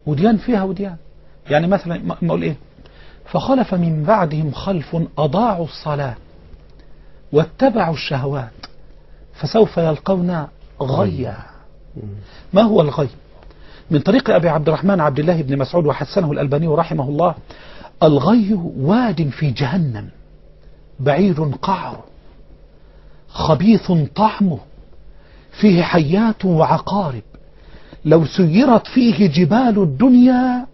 وديان فيها وديان. يعني مثلا ما أقول إيه؟ فخلف من بعدهم خلف أضاعوا الصلاة واتبعوا الشهوات فسوف يلقون غيا. ما هو الغي؟ من طريق أبي عبد الرحمن عبد الله بن مسعود وحسنه الألباني رحمه الله: الغي واد في جهنم بعيد قعره خبيث طعمه فيه حيات وعقارب لو سيرت فيه جبال الدنيا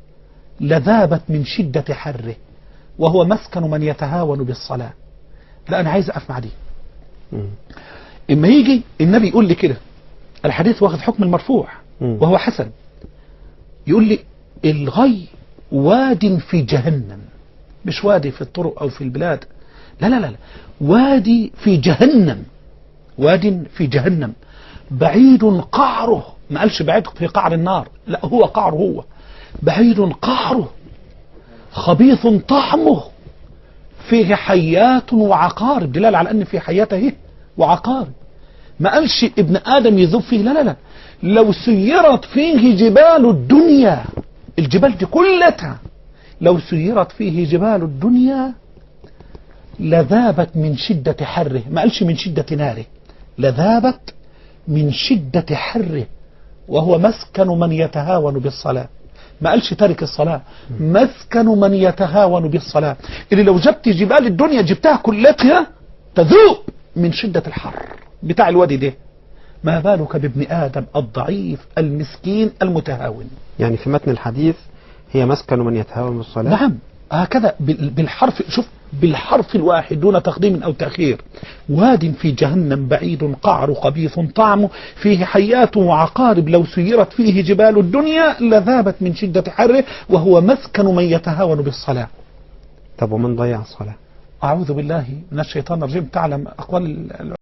لذابت من شدة حره وهو مسكن من يتهاون بالصلاة. لا أنا عايز أقف مع دي. إما يجي النبي يقول لي كده، الحديث واخذ حكم المرفوع وهو حسن، يقول لي الغي واد في جهنم، مش وادي في الطرق أو في البلاد، لا لا لا، وادي في جهنم، واد في جهنم بعيد قعره، ما قالش بعيد في قعر النار، لا هو قعره، هو بعيد قعره خبيث طعمه فيه حيات وعقارب، دلالة على أن في حياته وعقارب. ما قالش ابن آدم يذوب فيه، لا لا لا، لو سيرت فيه جبال الدنيا، الجبال دي كلها لو سيرت فيه جبال الدنيا لذابت من شدة حره، ما قالش من شدة ناره، لذابت من شدة حره وهو مسكن من يتهاون بالصلاة. ما قالش تارك الصلاة، مسكن من يتهاون بالصلاة، اللي لو جبت جبال الدنيا جبتها كلها تذوب من شدة الحر بتاع الوادي ده، ما بالك بابن آدم الضعيف المسكين المتهاون. يعني في متن الحديث هي مسكن من يتهاون بالصلاة. نعم هكذا بالحرف، شوف بالحرف الواحد دون تقديم أو تأخير: واد في جهنم بعيد قعر خبيث طعمه فيه حيات وعقارب لو سيرت فيه جبال الدنيا لذابت من شدة حره وهو مسكن من يتهاون بالصلاة. طب ومن ضيع الصلاة؟ أعوذ بالله من الشيطان الرجيم. تعلم أقوال